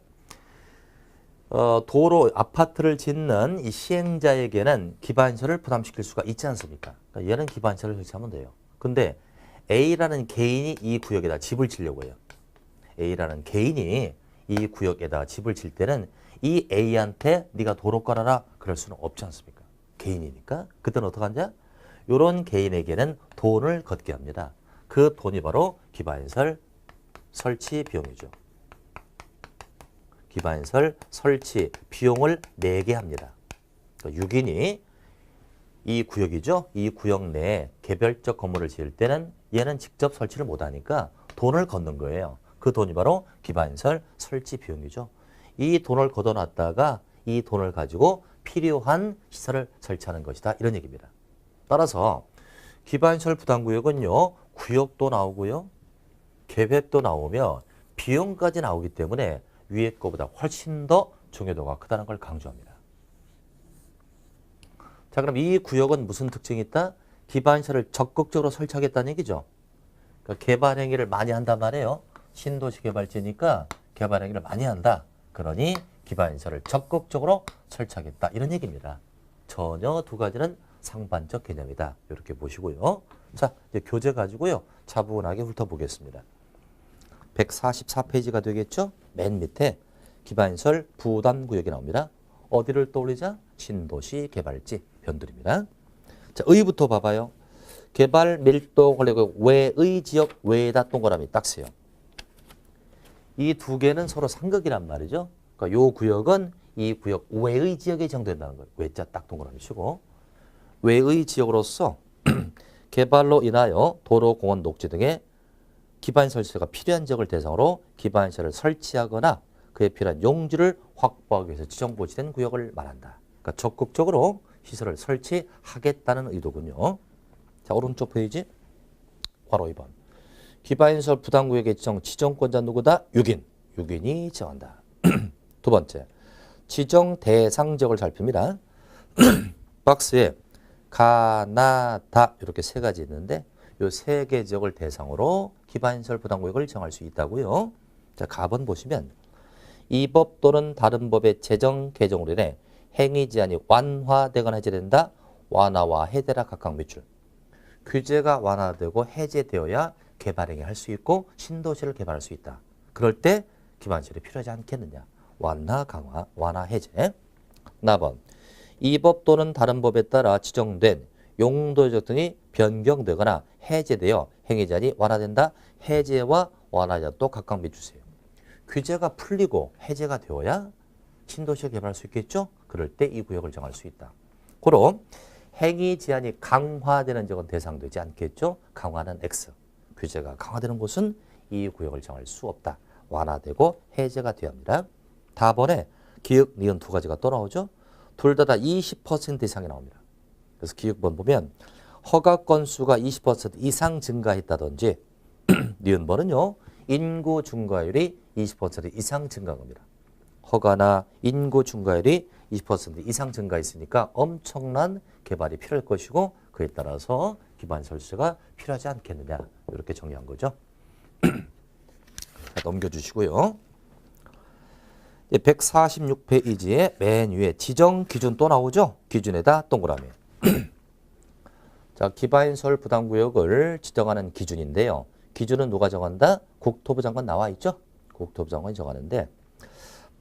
도로 아파트를 짓는 이 시행자에게는 기반시설을 부담시킬 수가 있지 않습니까? 그러니까 얘는 기반시설을 설치하면 돼요. 근데 A라는 개인이 이 구역에다 집을 지려고 해요. A라는 개인이 이 구역에다가 집을 질 때는 이 A한테 네가 도로 깔아라 그럴 수는 없지 않습니까? 개인이니까. 그때는 어떡하냐? 이런 개인에게는 돈을 걷게 합니다. 그 돈이 바로 기반시설 설치 비용이죠. 기반시설 설치 비용을 내게 합니다. 그러니까 6인이 이 구역이죠. 이 구역 내에 개별적 건물을 지을 때는 얘는 직접 설치를 못하니까 돈을 걷는 거예요. 그 돈이 바로 기반시설 설치 비용이죠. 이 돈을 걷어놨다가 이 돈을 가지고 필요한 시설을 설치하는 것이다. 이런 얘기입니다. 따라서 기반시설 부담구역은요. 구역도 나오고요. 계획도 나오며 비용까지 나오기 때문에 위에 거보다 훨씬 더 중요도가 크다는 걸 강조합니다. 자, 그럼 이 구역은 무슨 특징이 있다? 기반시설을 적극적으로 설치하겠다는 얘기죠. 그러니까 개발 행위를 많이 한단 말이에요. 신도시 개발지니까 개발 행위를 많이 한다. 그러니 기반시설을 적극적으로 설치하겠다. 이런 얘기입니다. 전혀 두 가지는 상반적 개념이다. 이렇게 보시고요. 자, 이제 교재 가지고요. 차분하게 훑어보겠습니다. 144페이지가 되겠죠? 맨 밑에 기반시설 부담구역이 나옵니다. 어디를 떠올리자? 신도시 개발지 변들입니다. 자, 의부터 봐봐요. 개발 밀도 권리구역 외의 지역 외에다 동그라미 딱 세요. 이 두 개는 서로 상극이란 말이죠. 그러니까 요 구역은 이 구역 외의 지역에 지정된다는 거예요. 외자 딱 동그라미 치고 외의 지역으로서 개발로 인하여 도로, 공원, 녹지 등의 기반시설 시설가 필요한 지역을 대상으로 기반시설을 설치하거나 그에 필요한 용지를 확보하기 위해서 지정고지된 구역을 말한다. 그러니까 적극적으로 시설을 설치하겠다는 의도군요. 자, 오른쪽 페이지 괄호 2번. 기반시설 부담구역의 지정권자 누구다? 6인. 6인이 지정한다. 두 번째, 지정 대상 지역을 살핍니다. 박스에 가나다 이렇게 세 가지 있는데 이 세 개 지역을 대상으로 기반시설 부담구역을 정할 수 있다고요. 자, 가번 보시면 이 법 또는 다른 법의 제정 개정으로 인해 행위 제한이 완화되거나 해제된다. 완화와 해제라 각각 밑줄. 규제가 완화되고 해제되어야 개발행위 할 수 있고 신도시를 개발할 수 있다. 그럴 때 기반시설이 필요하지 않겠느냐. 완화, 강화, 완화, 해제. 나번. 이 법 또는 다른 법에 따라 지정된 용도적 등이 변경되거나 해제되어 행위 제한이 완화된다. 해제와 완화자 또 각각 밑주세요. 규제가 풀리고 해제가 되어야 신도시를 개발할 수 있겠죠? 그럴 때 이 구역을 정할 수 있다. 고로 행위 제한이 강화되는 지역은 대상되지 않겠죠? 강화는 X. 규제가 강화되는 곳은 이 구역을 정할 수 없다. 완화되고 해제가 되어야 합니다. 다번에 기역, 니은 두 가지가 또 나오죠? 둘 다 20% 이상이 나옵니다. 그래서 기역번 보면 허가 건수가 20% 이상 증가했다든지 니은번은요. 인구 증가율이 20% 이상 증가한 겁니다. 허가나 인구 증가율이 20% 이상 증가했으니까 엄청난 개발이 필요할 것이고 그에 따라서 기반시설가 필요하지 않겠느냐 이렇게 정리한 거죠. 넘겨주시고요. 146페이지에 맨 위에 지정 기준 또 나오죠. 기준에다 동그라미. 자, 기반시설 부담구역을 지정하는 기준인데요. 기준은 누가 정한다? 국토부 장관 나와 있죠. 국토부 장관이 정하는데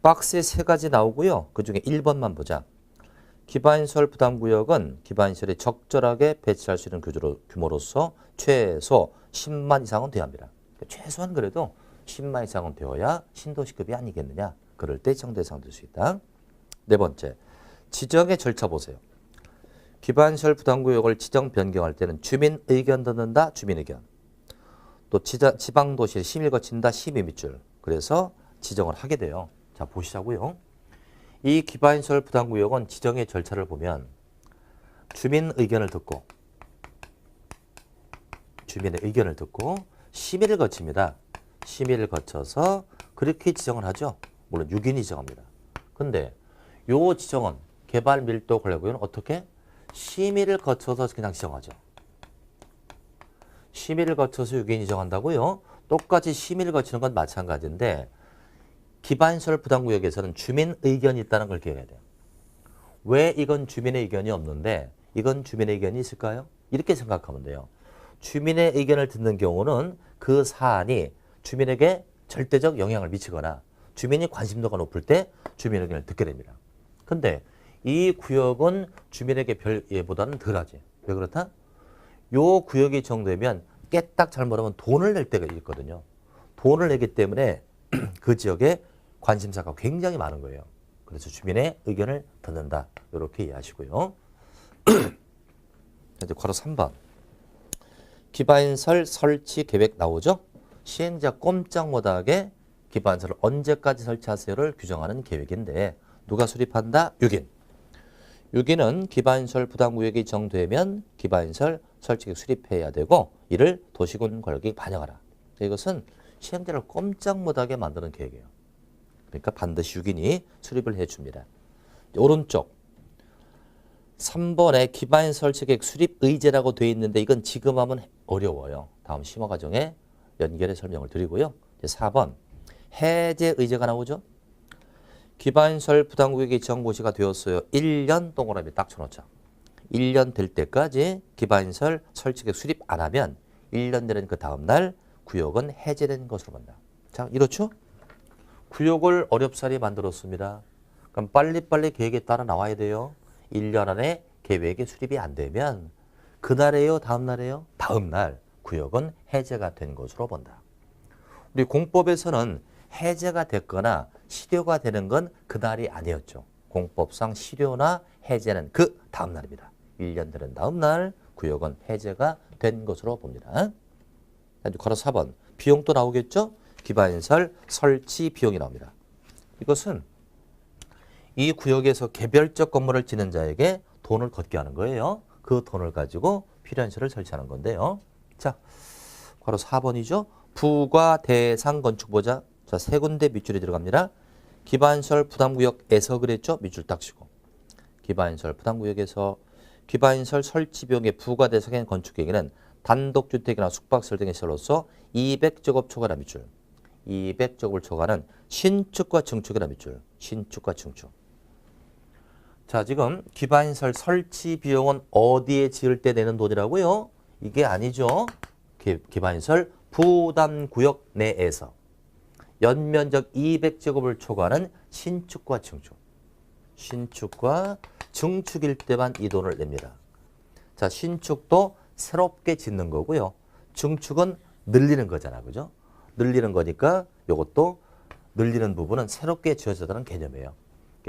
박스에 세 가지 나오고요. 그중에 1번만 보자. 기반시설 부담구역은 기반시설이 적절하게 배치할 수 있는 규모로서 최소 10만 이상은 돼야 합니다. 최소한 그래도 10만 이상은 되어야 신도시급이 아니겠느냐. 그럴 때 지정 대상 될 수 있다. 네 번째, 지정의 절차 보세요. 기반시설 부담구역을 지정 변경할 때는 주민 의견 듣는다. 주민 의견. 또 지방도시에 심의를 거친다. 심의 밑줄. 그래서 지정을 하게 돼요. 자, 보시자고요. 이 기반시설 부담구역은 지정의 절차를 보면 주민 의견을 듣고 주민의 의견을 듣고 심의를 거칩니다. 심의를 거쳐서 그렇게 지정을 하죠. 물론 6인이 지정합니다. 근데 요 지정은 개발 밀도 권리구역은 어떻게? 심의를 거쳐서 그냥 지정하죠. 심의를 거쳐서 6인이 정한다고요? 똑같이 심의를 거치는 건 마찬가지인데 기반시설 부담구역에서는 주민 의견이 있다는 걸 기억해야 돼요. 왜 이건 주민의 의견이 없는데 이건 주민의 의견이 있을까요? 이렇게 생각하면 돼요. 주민의 의견을 듣는 경우는 그 사안이 주민에게 절대적 영향을 미치거나 주민이 관심도가 높을 때 주민 의견을 듣게 됩니다. 근데 이 구역은 주민에게 별 예보다는 덜하지. 왜 그렇다? 요 구역이 정되면 깨딱 잘못하면 돈을 낼 때가 있거든요. 돈을 내기 때문에 그 지역에 관심사가 굉장히 많은 거예요. 그래서 주민의 의견을 듣는다. 이렇게 이해하시고요. 이제 괄호 3번. 기반시설 설치 계획 나오죠? 시행자 꼼짝 못하게 기반시설을 언제까지 설치하세요를 규정하는 계획인데 누가 수립한다? 6인. 6인은 기반시설 부담구역이 정되면 기반시설 설치계획 수립해야 되고 이를 도시군 권력이 반영하라. 이것은 시행자를 꼼짝 못하게 만드는 계획이에요. 그러니까 반드시 6인이 수립을 해줍니다. 오른쪽 3번에 기반시설 설치계획 수립 의제라고 되어 있는데 이건 지금 하면 어려워요. 다음 심화 과정에 연결해 설명을 드리고요. 4번 해제 의제가 나오죠. 기반시설 부담구역이 정고시가 되었어요. 1년 동그라미 딱 쳐놓자. 1년 될 때까지 기반시설 설치계획 수립 안 하면 1년 되는 그 다음 날 구역은 해제된 것으로 본다. 자, 이렇죠? 구역을 어렵사리 만들었습니다. 그럼 빨리빨리 계획에 따라 나와야 돼요. 1년 안에 계획이 수립이 안 되면 그날이에요? 다음 날이에요? 다음 날 구역은 해제가 된 것으로 본다. 우리 공법에서는 해제가 됐거나 실효가 되는 건 그날이 아니었죠. 공법상 실효나 해제는 그 다음 날입니다. 1년 되는 다음 날 구역은 해제가 된 것으로 봅니다. 괄호 4번 비용도 나오겠죠? 기반시설 설치 비용이 나옵니다. 이것은 이 구역에서 개별적 건물을 짓는 자에게 돈을 걷게 하는 거예요. 그 돈을 가지고 필요한 시설을 설치하는 건데요. 자, 괄호 4번이죠. 부과 대상 건축 보자. 자, 세 군데 밑줄이 들어갑니다. 기반시설 부담구역에서 그랬죠? 밑줄 딱 치고. 기반시설 부담구역에서 기반시설 설치 비용의 부과 대상인 건축계획에는 단독주택이나 숙박시설 등의 시설로서 200제곱 초과라 밑줄. 200제곱을 초과하는 신축과 증축이라 밑줄. 신축과 증축. 자, 지금 기반시설 설치 비용은 어디에 지을 때 내는 돈이라고요? 이게 아니죠. 기반시설 부담구역 내에서 연면적 200제곱을 초과하는 신축과 증축. 신축과 증축일 때만 이 돈을 냅니다. 자, 신축도 새롭게 짓는 거고요. 증축은 늘리는 거잖아. 그죠? 늘리는 거니까 이것도 늘리는 부분은 새롭게 지어졌다는 개념이에요.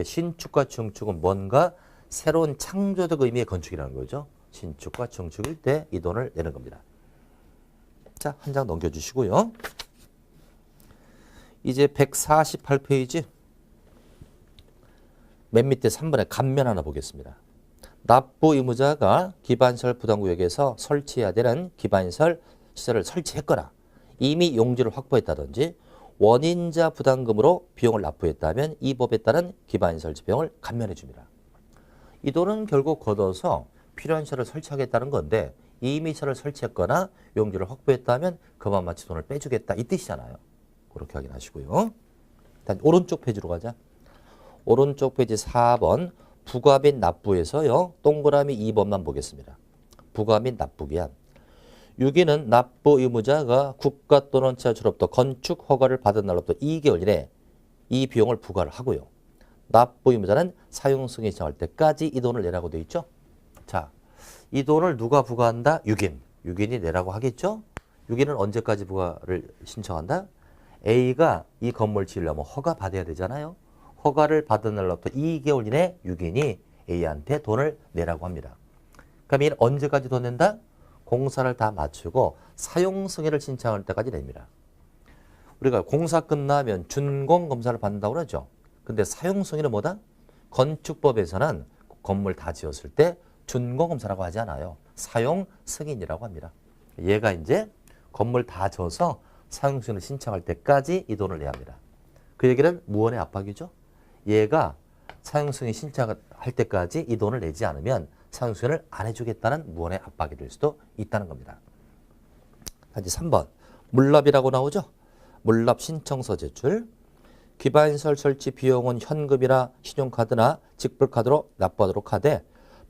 신축과 증축은 뭔가 새로운 창조적 의미의 건축이라는 거죠. 신축과 증축일 때 이 돈을 내는 겁니다. 자, 한 장 넘겨주시고요. 이제 148페이지 맨 밑에 3번에 감면 하나 보겠습니다. 납부 의무자가 기반시설 부담구역에서 설치해야 되는 기반시설 시설을 설치했거나 이미 용지를 확보했다든지 원인자 부담금으로 비용을 납부했다면 이 법에 따른 기반시설 비용을 감면해 줍니다. 이 돈은 결국 걷어서 필요한 시설을 설치하겠다는 건데 이미 시설을 설치했거나 용지를 확보했다면 그만 마치 돈을 빼주겠다 이 뜻이잖아요. 그렇게 확인하시고요. 일단 오른쪽 페이지로 가자. 오른쪽 페이지 4번 부과 및 납부에서요. 동그라미 2번만 보겠습니다. 부과 및 납부 기한. 6위는 납부 의무자가 국가 또는 지자 출업도 건축 허가를 받은 날로부터 2개월 이내 이 비용을 부과를 하고요. 납부 의무자는 사용 승인 신청할 때까지 이 돈을 내라고 돼 있죠. 자, 이 돈을 누가 부과한다? 6인. 6인이 내라고 하겠죠. 6인은 언제까지 부과를 신청한다? A가 이 건물 지으려면 허가 받아야 되잖아요. 허가를 받은 날로부터 2개월 이내 6인이 A한테 돈을 내라고 합니다. 그럼 이는 언제까지 돈 낸다? 공사를 다 마치고 사용 승인을 신청할 때까지 냅니다. 우리가 공사 끝나면 준공 검사를 받는다고 그러죠. 근데 사용 승인은 뭐다? 건축법에서는 건물 다 지었을 때 준공 검사라고 하지 않아요. 사용 승인이라고 합니다. 얘가 이제 건물 다 져서 사용 승인을 신청할 때까지 이 돈을 내야 합니다. 그 얘기는 무언의 압박이죠. 얘가 사용 승인 신청할 때까지 이 돈을 내지 않으면 사용 승인을 안 해주겠다는 무언의 압박이 될 수도 있다는 겁니다. 다시 3번 물납이라고 나오죠. 물납 신청서 제출. 기반시설 설치 비용은 현금이나 신용카드나 직불카드로 납부하도록 하되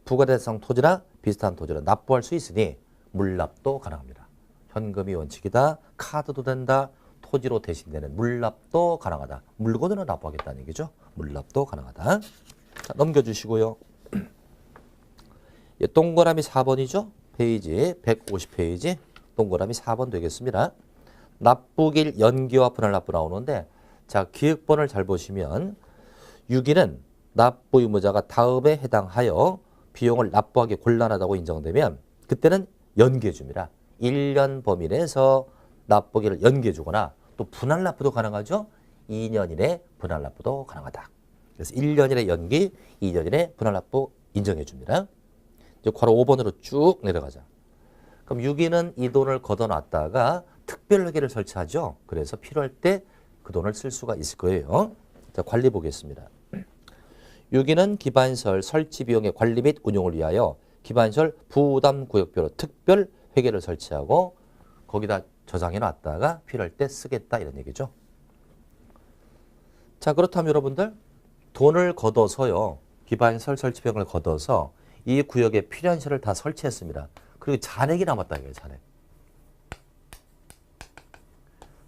부과대상 토지나 비슷한 토지로 납부할 수 있으니 물납도 가능합니다. 현금이 원칙이다. 카드도 된다. 토지로 대신되는 물납도 가능하다. 물건으로 납부하겠다는 얘기죠. 물납도 가능하다. 자, 넘겨주시고요. 동그라미 4번이죠. 페이지 150페이지 동그라미 4번 되겠습니다. 납부길 연기와 분할 납부 나오는데 자, 기획본을 잘 보시면 6일은 납부 의무자가 다음에 해당하여 비용을 납부하기 곤란하다고 인정되면 그때는 연기해 줍니다. 1년 범위 내에서 납부기를 연기해 주거나 또 분할 납부도 가능하죠. 2년 이내 분할 납부도 가능하다. 그래서 1년 이내 연기, 2년 이내 분할 납부 인정해 줍니다. 이제 괄호 5번으로 쭉 내려가자. 그럼 6인은 이 돈을 걷어놨다가 특별회계를 설치하죠. 그래서 필요할 때 그 돈을 쓸 수가 있을 거예요. 자, 관리 보겠습니다. 6인은 기반시설 설치 비용의 관리 및 운용을 위하여 기반시설 부담구역별로 특별 회계를 설치하고 거기다 저장해 놨다가 필요할 때 쓰겠다 이런 얘기죠. 자, 그렇다면 여러분들 돈을 걷어서요. 기반시설 설치 비용을 걷어서 이 구역에 필요한 시설을 다 설치했습니다. 그리고 잔액이 남았다 이거예요.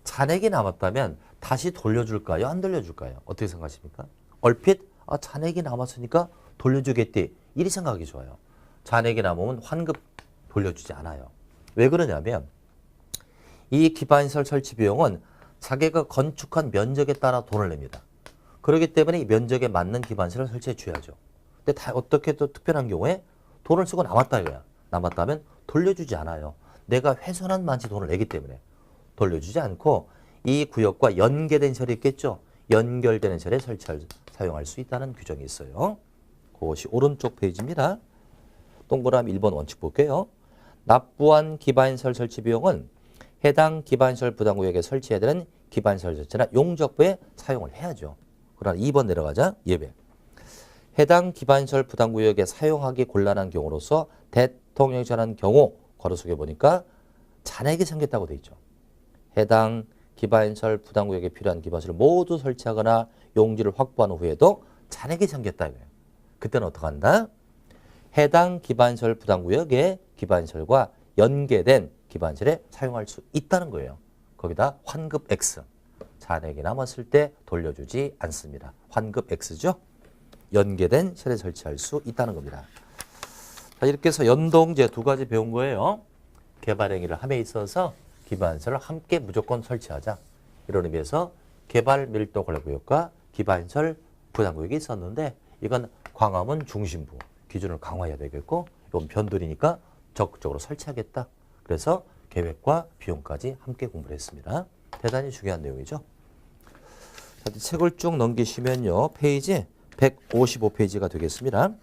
잔액이 남았다면 다시 돌려줄까요? 안 돌려줄까요? 어떻게 생각하십니까? 얼핏 잔액이 남았으니까 돌려주겠지. 이리 생각하기 좋아요. 잔액이 남으면 환급 돌려주지 않아요. 왜 그러냐면 이 기반시설 설치 비용은 자기가 건축한 면적에 따라 돈을 냅니다. 그렇기 때문에 이 면적에 맞는 기반시설을 설치해 줘야죠. 근데 다 어떻게 또 특별한 경우에 돈을 쓰고 남았다 이거야. 남았다면 돌려주지 않아요. 내가 훼손한 만치 돈을 내기 때문에 돌려주지 않고 이 구역과 연계된 시설이 있겠죠. 연결되는 시설에 사용할 수 있다는 규정이 있어요. 그것이 오른쪽 페이지입니다. 동그라미 1번 원칙 볼게요. 납부한 기반시설 설치 비용은 해당 기반시설 부담구역에 설치해야 되는 기반시설 자체나 용적부에 사용을 해야죠. 그러나 2번 내려가자. 예배. 해당 기반시설 부담구역에 사용하기 곤란한 경우로서 대통령이 정한 경우 괄호 속에 보니까 잔액이 생겼다고 돼 있죠. 해당 기반시설 부담구역에 필요한 기반시설을 모두 설치하거나 용지를 확보한 후에도 잔액이 생겼다 이거예요. 그때는 어떻게 한다? 해당 기반시설 부담구역에 기반시설과 연계된 기반시설에 사용할 수 있다는 거예요. 거기다 환급 X. 잔액이 남았을 때 돌려주지 않습니다. 환급 X죠. 연계된 시설에 설치할 수 있다는 겁니다. 자, 이렇게 해서 연동제 두 가지 배운 거예요. 개발 행위를 함에 있어서 기반시설을 함께 무조건 설치하자. 이런 의미에서 개발 밀도 관리구역과 기반시설 부담구역이 있었는데 이건 광화문 중심부 기준을 강화해야 되겠고 이건 변두리니까 적극적으로 설치하겠다. 그래서 계획과 비용까지 함께 공부를 했습니다. 대단히 중요한 내용이죠. 자, 책을 쭉 넘기시면요. 페이지 155페이지가 되겠습니다.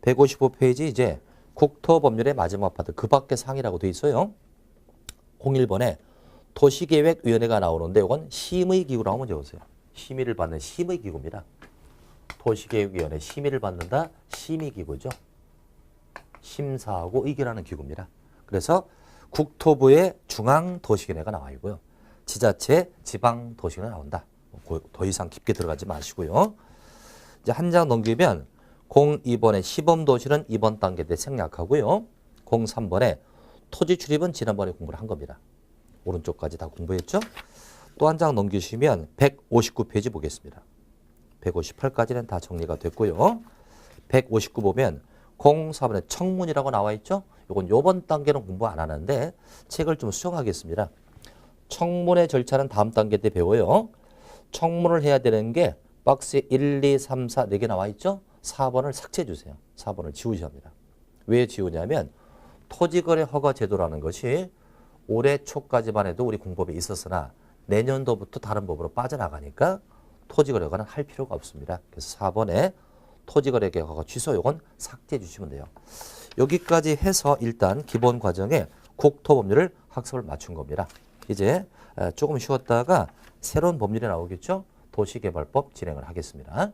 155페이지 이제 국토법률의 마지막 파트 그 밖의 상이라고 돼 있어요. 01번에 도시계획위원회가 나오는데 이건 심의기구라고 한번 적으세요. 심의를 받는 심의기구입니다. 도시계획위원회 심의를 받는다 심의기구죠. 심사하고 의결하는 기구입니다. 그래서 국토부의 중앙도시계획회가 나와 있고요. 지자체 지방도시계획회가 나온다. 더 이상 깊게 들어가지 마시고요. 이제 한 장 넘기면 02번의 시범도시는 이번 단계 때 생략하고요. 03번에 토지 출입은 지난번에 공부를 한 겁니다. 오른쪽까지 다 공부했죠? 또 한 장 넘기시면 159페이지 보겠습니다. 158까지는 다 정리가 됐고요. 159 보면 04번에 청문이라고 나와 있죠? 이건 요번 단계는 공부 안 하는데 책을 좀 수정하겠습니다. 청문의 절차는 다음 단계 때 배워요. 청문을 해야 되는 게 박스에 1, 2, 3, 4, 4개 나와 있죠? 4번을 삭제해 주세요. 4번을 지우셔야 합니다. 왜 지우냐면 토지거래 허가 제도라는 것이 올해 초까지만 해도 우리 공법에 있었으나 내년도부터 다른 법으로 빠져나가니까 토지거래 허가는 할 필요가 없습니다. 그래서 4번에 토지거래 허가 취소 요건 삭제해 주시면 돼요. 여기까지 해서 일단 기본 과정에 국토법률을 학습을 마친 겁니다. 이제 조금 쉬었다가 새로운 법률이 나오겠죠? 도시개발법 진행을 하겠습니다.